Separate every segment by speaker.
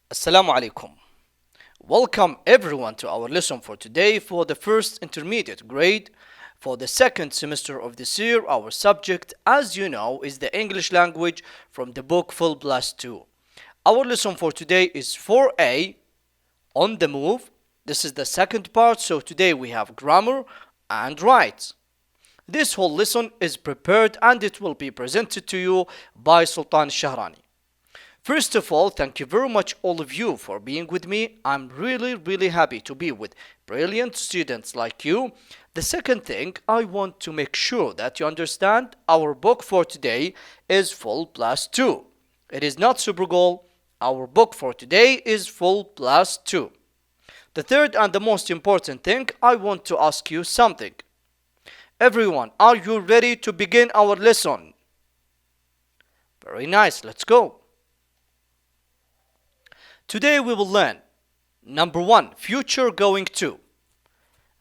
Speaker 1: Assalamu alaikum. Welcome everyone to our lesson for today for the first intermediate grade for the second semester of this year. Our subject, as you know, is the English language from the book Full Blast 2. Our lesson for today is 4A, on the move. This is the second part, so today we have grammar and write. This whole lesson is prepared and it will be presented to you by Sultan Shahrani. First of all, thank you very much all of you for being with me. I'm really happy to be with brilliant students like you. The second thing, I want to make sure that you understand our book for today is Full Blast 2. It is not Super Goal. Our book for today is Full Blast 2. The third and the most important thing, I want to ask you something. Everyone, are you ready to begin our lesson? Very nice, let's go. Today we will learn number 1, future going to.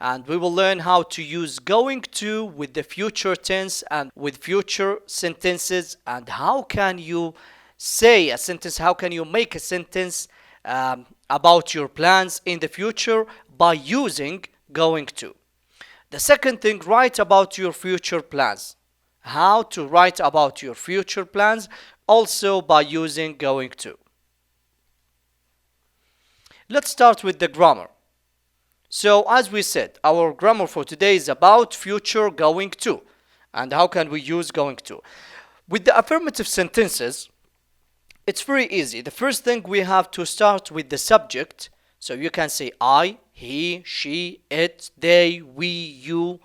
Speaker 1: And we will learn how to use going to with the future tense and with future sentences, and how can you say a sentence, how can you make a sentence about your plans in the future by using going to. The second thing, write about your future plans. How to write about your future plans also by using going to. Let's start with the grammar. So as we said, our grammar for today is about future going to. And how can we use going to? With the affirmative sentences, it's very easy. The first thing, we have to start with the subject. So you can say I, he, she, it, they, we, you.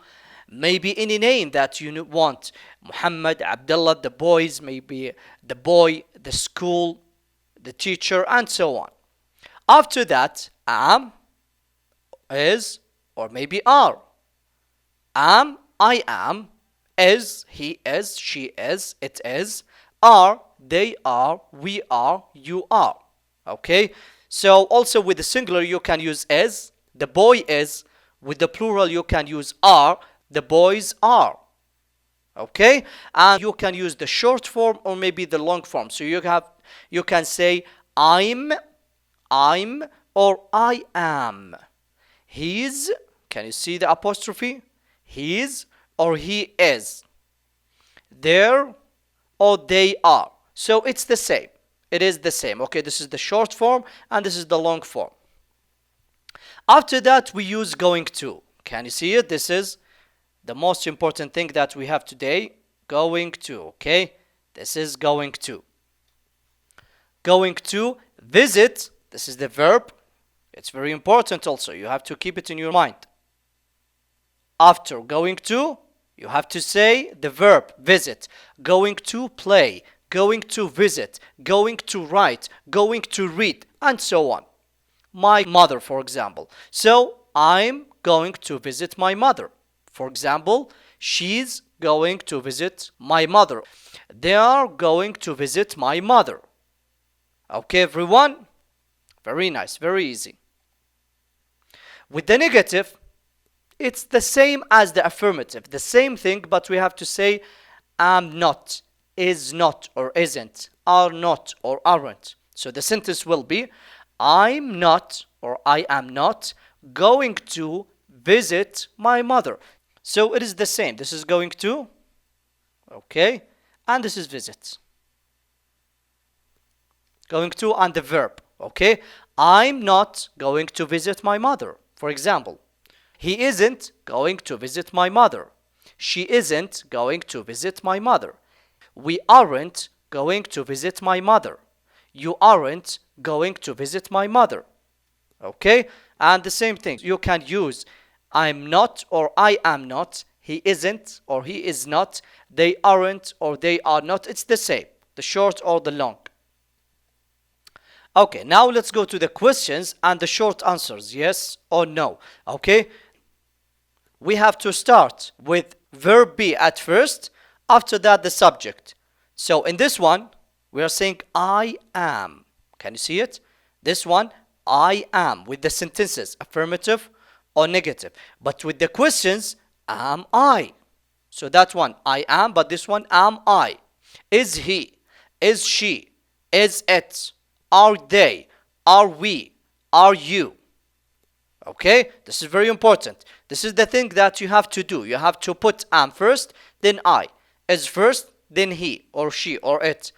Speaker 1: Maybe any name that you want. Muhammad, Abdullah, the boys, maybe the boy, the school, the teacher, and so on. After that, am, is, or maybe are. Am, I am, is, he is, she is, it is, are, they are, we are, you are. Okay? So also with the singular you can use is, the boy is. With the plural you can use are, the boys are. Okay? And you can use the short form or maybe the long form. So you can say I'm, or I am. He's, can you see the apostrophe? He's or he is. There or they are. So it's the same. It is the same. Okay, this is the short form and this is the long form. After that, we use going to. Can you see it? This is the most important thing that we have today. Going to. Okay, this is going to. Going to visit. This is the verb. It's very important also. You have to keep it in your mind. After going to, you have to say the verb visit. Going to play. Going to visit. Going to write. Going to read. And so on. My mother, for example. So, I'm going to visit my mother. For example, she's going to visit my mother. They are going to visit my mother. Okay, everyone? Very nice, very easy. With the negative, it's the same as the affirmative. The same thing, but we have to say am not, is not or isn't, are not or aren't. So the sentence will be I'm not or I am not going to visit my mother. So it is the same. This is going to, okay, and this is visit. Going to and the verb. Okay, I'm not going to visit my mother. For example, he isn't going to visit my mother. She isn't going to visit my mother. We aren't going to visit my mother. You aren't going to visit my mother. Okay, and the same thing. You can use I'm not or I am not. He isn't or he is not. They aren't or they are not. It's the same. The short or the long. Okay, now let's go to the questions and the short answers, yes or no. Okay, we have to start with verb be at first, after that the subject. So in this one, we are saying I am. Can you see it? This one, I am, with the sentences, affirmative or negative. But with the questions, am I? So that one, I am, but this one, am I? Is he? Is she? Is it? Are they? are we, are you. Okay, this is very important. This is the thing that you have to do. You have to put am first, then I. Is first, then he or she or it.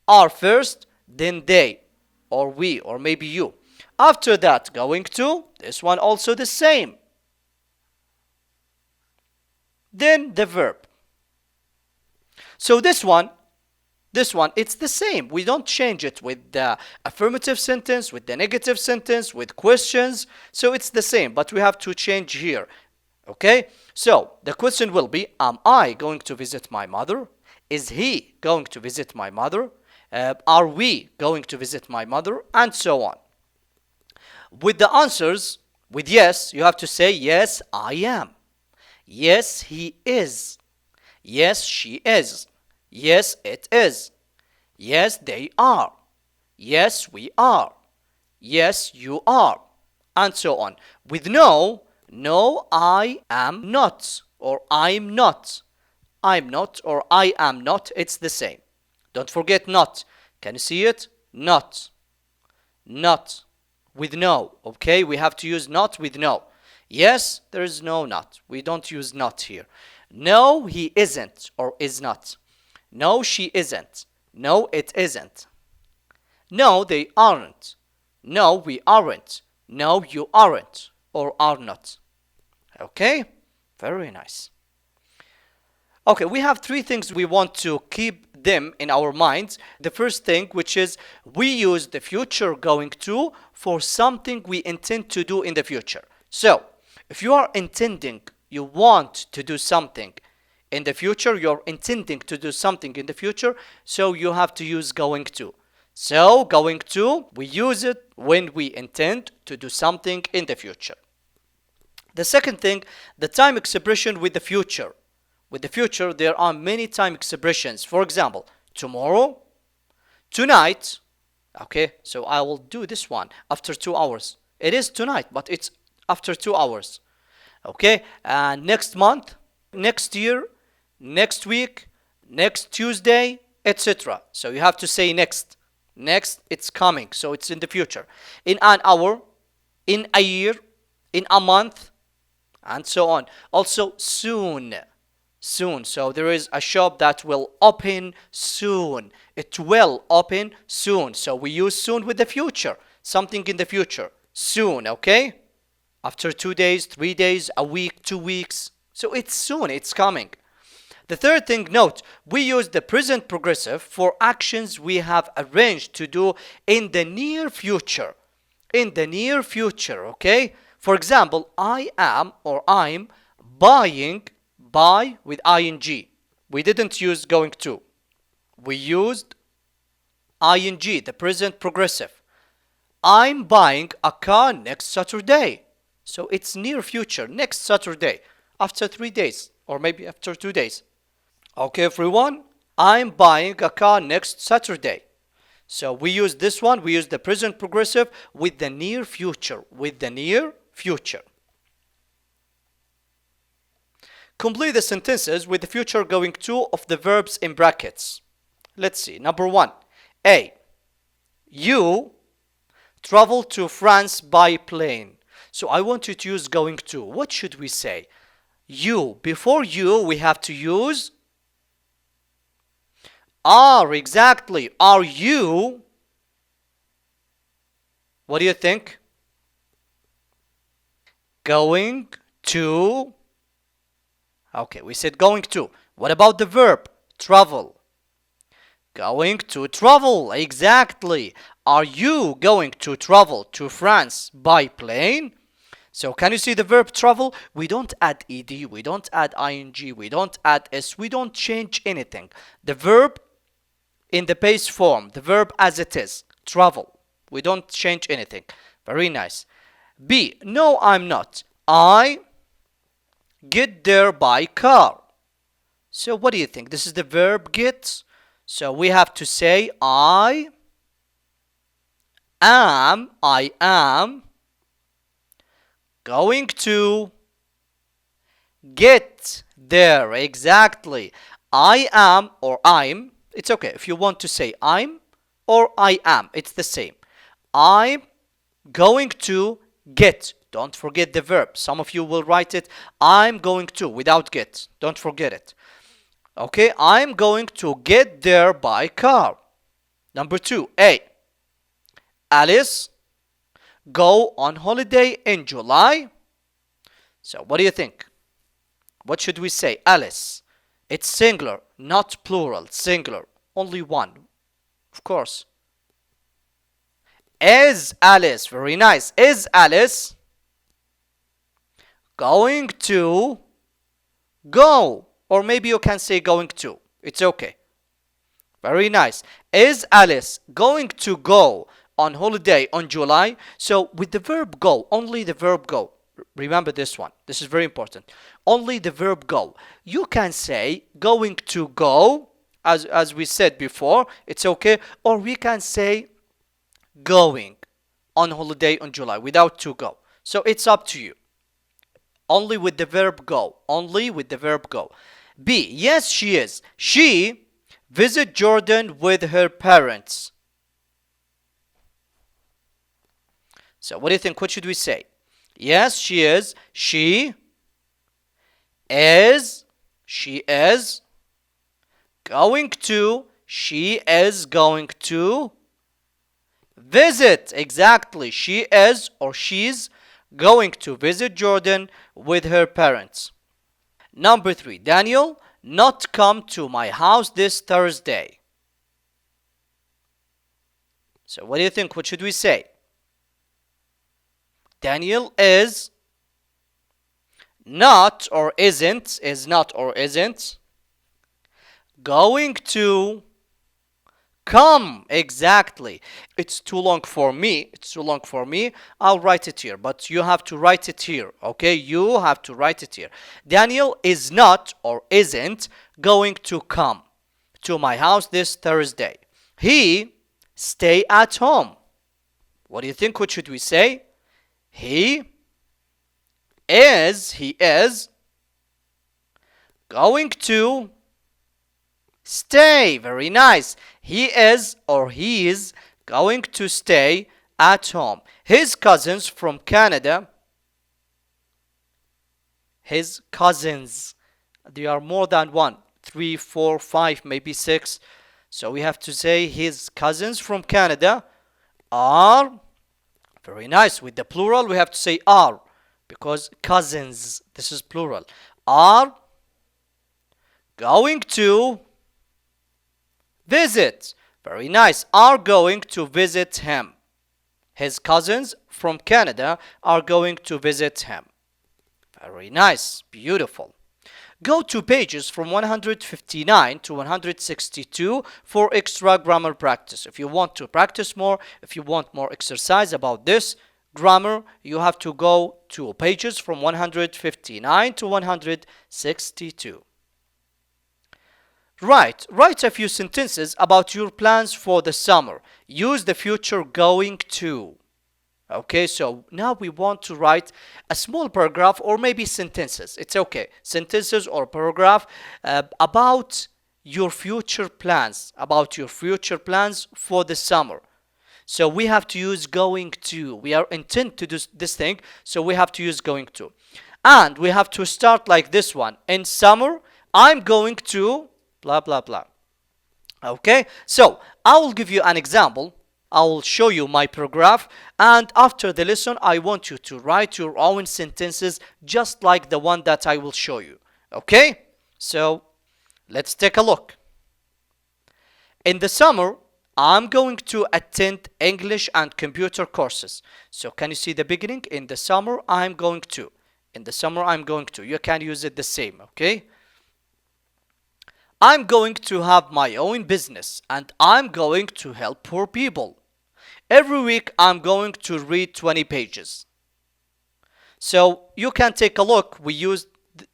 Speaker 1: Are first, then they or we or maybe you. After that, going to, this one also the same. Then the verb. So this one, it's the same. We don't change it with the affirmative sentence, with the negative sentence, with questions. So it's the same, but we have to change here. Okay? So the question will be, am I going to visit my mother? Is he going to visit my mother? Are we going to visit my mother? And so on. With the answers, with yes, you have to say, yes, I am. Yes, he is. Yes, she is. Yes, it is. Yes, they are. Yes, we are. Yes, you are. And so on. With no, no, I am not. Or I'm not. I'm not or I am not. It's the same. Don't forget not. Can you see it? Not. Not. With no. Okay? We have to use not with no. Yes, there is no not. We don't use not here. No, he isn't or is not. No, she isn't. No, it isn't. No, they aren't. No, we aren't. No, you aren't or are not. Okay? Very nice. Okay, we have three things we want to keep them in our minds. The first thing, which is we use the future going to for something we intend to do in the future. So, if you are intending, you want to do something in the future, you're intending to do something in the future, so you have to use going to. So, going to, we use it when we intend to do something in the future. The second thing, the time expression with the future. With the future, there are many time expressions. For example, tomorrow, tonight. Okay, so I will do this one after 2 hours. It is tonight, but it's after 2 hours. Okay, and next month, next year, next week, next Tuesday, etc. So you have to say next. Next, it's coming, so it's in the future. In an hour, in a year, in a month, and so on. Also, soon. Soon. So there is a shop that will open soon. It will open soon. So we use soon with the future. Something in the future. Soon, okay? After 2 days, 3 days, a week, 2 weeks. So it's soon. It's coming. The third thing, note, we use the present progressive for actions we have arranged to do in the near future. In the near future, okay? For example, I am or I'm buying, buy with ing. We didn't use going to. We used ing, the present progressive. I'm buying a car next Saturday. So it's near future, next Saturday, after 3 days, or maybe after 2 days. Okay, everyone, I'm buying a car next Saturday. So we use this one, we use the present progressive with the near future, with the near future. Complete the sentences with the future going to of the verbs in brackets. Let's see. Number 1. A. You travel to France by plane. So I want you to use going to. What should we say? You. Before you, we have to use are. Exactly. Are you? What do you think? Going to. Okay, we said going to. What about the verb? Travel. Going to travel. Exactly. Are you going to travel to France by plane? So can you see the verb travel? We don't add ed, we don't add ing, we don't add s, we don't change anything. The verb in the base form, the verb as it is, travel. We don't change anything. Very nice. B. No, I'm not. I get there by car. So what do you think? This is the verb get. So we have to say I am going to get there. Exactly. I am or it's okay if you want to say I'm or I am. It's the same. I'm going to get. Don't forget the verb. Some of you will write it, I'm going to, without get. Don't forget it. Okay, I'm going to get there by car. Number 2, A. Alice go on holiday in July. So what do you think? What should we say? Alice. It's singular, not plural. Singular. Only one. Of course. Is Alice, very nice. Is Alice going to go? Or maybe you can say going to. It's okay. Very nice. Is Alice going to go on holiday on July? So with the verb go, only the verb go. Remember this one. This is very important. Only the verb go. You can say going to go, as we said before. It's okay. Or we can say going on holiday on July without to go. So it's up to you. Only with the verb go. Only with the verb go. B. Yes, she is. She visit Jordan with her parents. So what do you think? What should we say? Yes, she is. She is going to. She is going to visit. Exactly. She is or she's going to visit Jordan with her parents. Number 3. Daniel not come to my house this Thursday. So what do you think? What should we say? Daniel is not or isn't, going to come. Exactly. It's too long for me. I'll write it here, but you have to write it here. Okay, you have to write it here. Daniel is not or isn't going to come to my house this Thursday. He stay at home. What do you think? What should we say? He is going to stay. Very nice. He is or he is going to stay at home. His cousins from Canada. His cousins. There are more than one. 3, 4, 5, maybe 6. So we have to say his cousins from Canada are. Very nice. With the plural, we have to say are. Because cousins, this is plural. Are going to visit. Very nice. Are going to visit him. His cousins from Canada are going to visit him. Very nice. Beautiful. Go to pages from 159 to 162 for extra grammar practice. If you want to practice more, if you want more exercise about this grammar, you have to go to pages from 159 to 162. Write a few sentences about your plans for the summer. Use the future going to. Okay, so now we want to write a small paragraph or maybe sentences. It's okay. Sentences or paragraph about your future plans. About your future plans for the summer. So we have to use going to. We are intent to do this thing, so we have to use going to. And we have to start like this one. In summer, I'm going to blah, blah, blah. Okay, so I will give you an example. I will show you my paragraph, and after the lesson I want you to write your own sentences just like the one that I will show you. Okay, so let's take a look. In the summer, I'm going to attend English and computer courses. So can you see the beginning? In the summer, I'm going to. In the summer, I'm going to. You can use it the same, okay? I'm going to have my own business and I'm going to help poor people. Every week I'm going to read 20 pages. So you can take a look. We use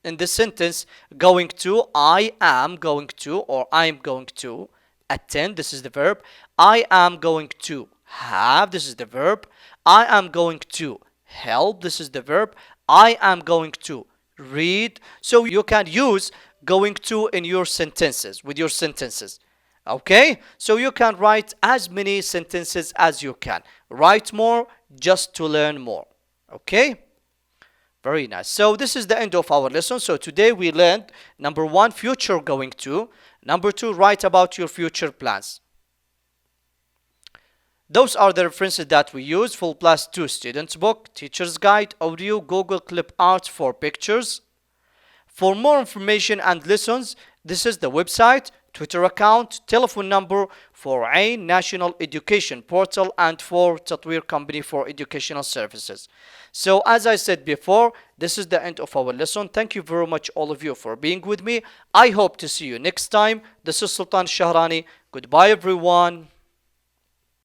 Speaker 1: in this sentence going to, I am going to, or I'm going to attend. This is the verb. I am going to have. This is the verb. I am going to help. This is the verb. I am going to read. So you can use going to in your sentences, with your sentences. Okay, so you can write as many sentences as you can. Write more, just to learn more. Okay? Very nice. So this is the end of our lesson. So today we learned number one, future going to. Number two, write about your future plans. Those are the references that we use: Full Plus 2 Student's Book, Teacher's Guide, Audio, Google Clip Art for pictures. For more information and lessons, this is the website, Twitter account, telephone number for AIN National Education Portal and for Tatweer Company for Educational Services. So as I said before, this is the end of our lesson. Thank you very much all of you for being with me. I hope to see you next time. This is Sultan Shahrani. Goodbye everyone.